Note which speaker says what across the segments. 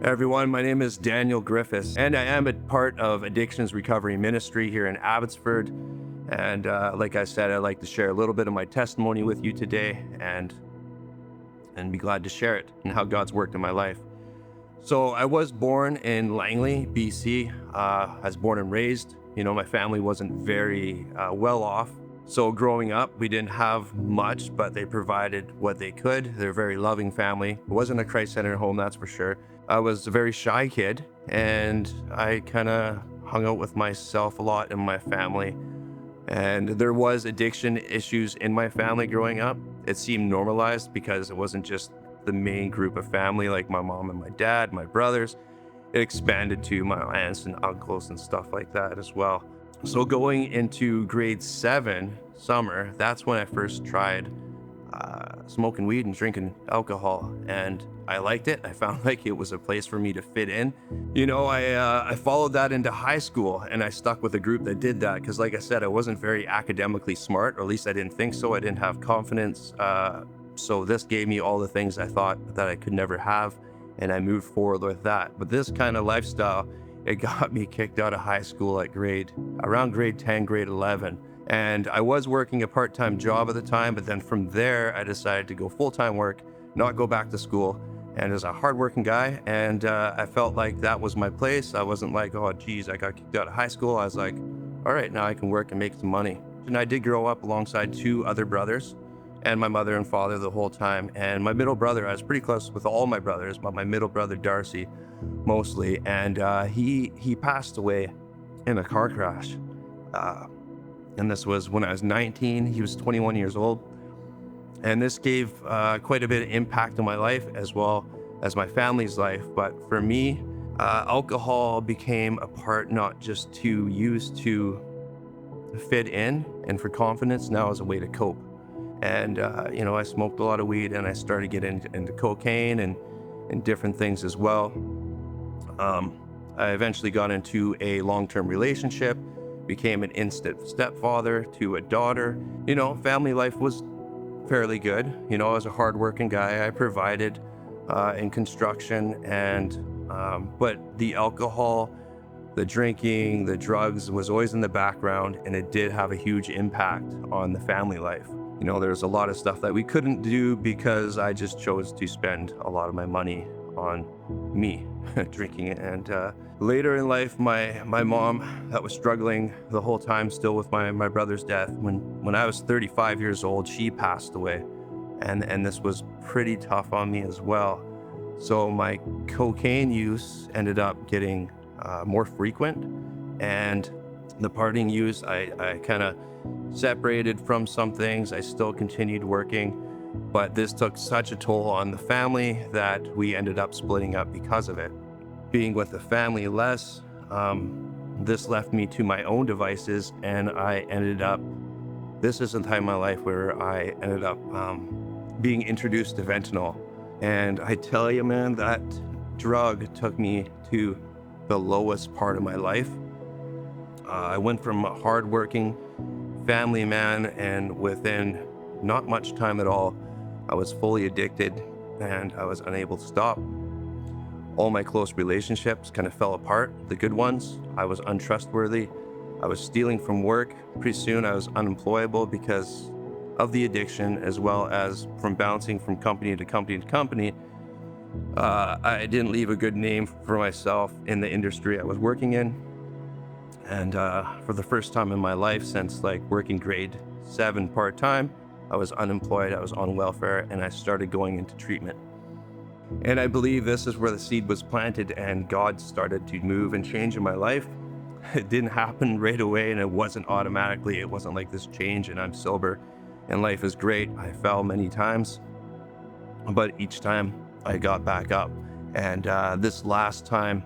Speaker 1: Everyone, my name is Daniel Griffith, and I am a part of Addictions Recovery Ministry here in Abbotsford. And like I said, I'd like to share a little bit of my testimony with you today and be glad to share it and how God's worked in my life. So I was born in Langley, BC. I was born and raised. My family wasn't very well off. So growing up, we didn't have much, but they provided what they could. They're a very loving family. It wasn't a Christ-centered home, that's for sure. I was a very shy kid, and I kind of hung out with myself a lot in my family. And there was addiction issues in my family growing up. It seemed normalized because it wasn't just the main group of family, like my mom and my dad, my brothers. It expanded to my aunts and uncles and stuff like that as well. So going into grade 7 summer, that's when I first tried smoking weed and drinking alcohol, and I liked it. I found like it was a place for me to fit in. I followed that into high school, and I stuck with a group that did that because, like I said, I wasn't very academically smart, or at least I didn't think so. I didn't have confidence. So this gave me all the things I thought that I could never have, and I moved forward with that. But this kind of lifestyle, it got me kicked out of high school at around grade 10, grade 11. And I was working a part-time job at the time, but then from there, I decided to go full-time work, not go back to school. And as a hardworking guy, and I felt like that was my place. I wasn't like, oh, geez, I got kicked out of high school. I was like, all right, now I can work and make some money. And I did grow up alongside 2 other brothers and my mother and father the whole time. And my middle brother, I was pretty close with all my brothers, but my middle brother, Darcy, mostly. And he passed away in a car crash. And this was when I was 19. He was 21 years old. And this gave quite a bit of impact on my life as well as my family's life. But for me, alcohol became a part not just to use to fit in and for confidence, now as a way to cope. And, I smoked a lot of weed, and I started getting into cocaine and different things as well. I eventually got into a long-term relationship, became an instant stepfather to a daughter. Family life was fairly good. I was a hardworking guy. I provided in construction, but the alcohol, the drinking, the drugs was always in the background, and it did have a huge impact on the family life. There's a lot of stuff that we couldn't do because I just chose to spend a lot of my money on me drinking it. And later in life, my mom, that was struggling the whole time still with my brother's death. When I was 35 years old, she passed away, and this was pretty tough on me as well. So my cocaine use ended up getting more frequent, and the partying use, I kind of separated from some things. I still continued working, but this took such a toll on the family that we ended up splitting up because of it. Being with the family less, this left me to my own devices, and this is the time in my life where I ended up being introduced to fentanyl. And I tell you, man, that drug took me to the lowest part of my life. I went from a hardworking family man, and within not much time at all, I was fully addicted, and I was unable to stop. All my close relationships kind of fell apart, the good ones. I was untrustworthy. I was stealing from work. Pretty soon I was unemployable because of the addiction, as well as from bouncing from company to company to company. I didn't leave a good name for myself in the industry I was working in. And for the first time in my life since working grade 7 part-time, I was unemployed, I was on welfare, and I started going into treatment. And I believe this is where the seed was planted, and God started to move and change in my life. It didn't happen right away, and it wasn't automatically. It wasn't like this change and I'm sober and life is great. I fell many times, but each time I got back up. And this last time,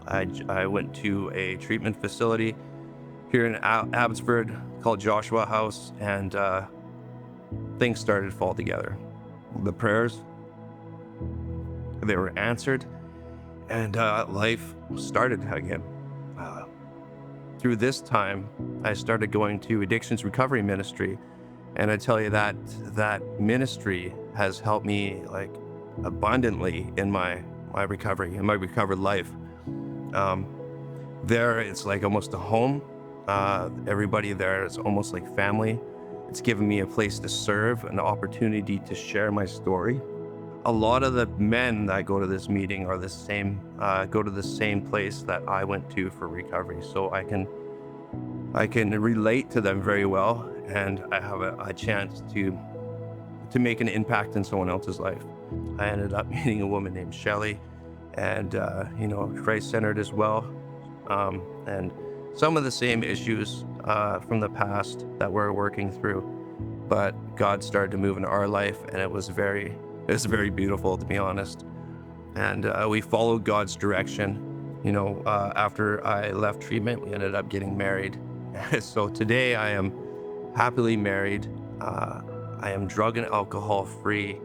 Speaker 1: I went to a treatment facility here in Abbotsford called Joshua House, and things started to fall together. The prayers, they were answered, and life started again. Through this time, I started going to Addictions Recovery Ministry, and I tell you that ministry has helped me abundantly in my my recovery and my recovered life. There, it's like almost a home. Everybody there is almost like family. It's given me a place to serve, an opportunity to share my story. A lot of the men that go to this meeting are the same, go to the same place that I went to for recovery. So I can relate to them very well, and I have a chance to make an impact in someone else's life. I ended up meeting a woman named Shelly, and Christ-centered as well, and some of the same issues from the past that we're working through. But God started to move in our life, and it was very beautiful, to be honest. And we followed God's direction. After I left treatment, we ended up getting married. So today I am happily married. I am drug and alcohol free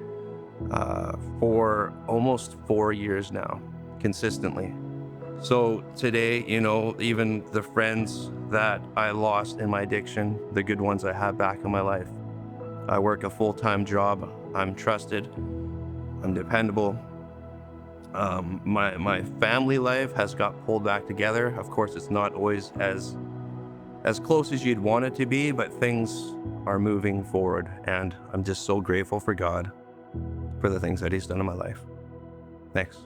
Speaker 1: for almost 4 years now, consistently. So today, even the friends that I lost in my addiction, the good ones I have back in my life. I work a full-time job. I'm trusted. I'm dependable. My family life has got pulled back together. Of course, it's not always as close as you'd want it to be, but things are moving forward, and I'm just so grateful for God for the things that He's done in my life. Thanks.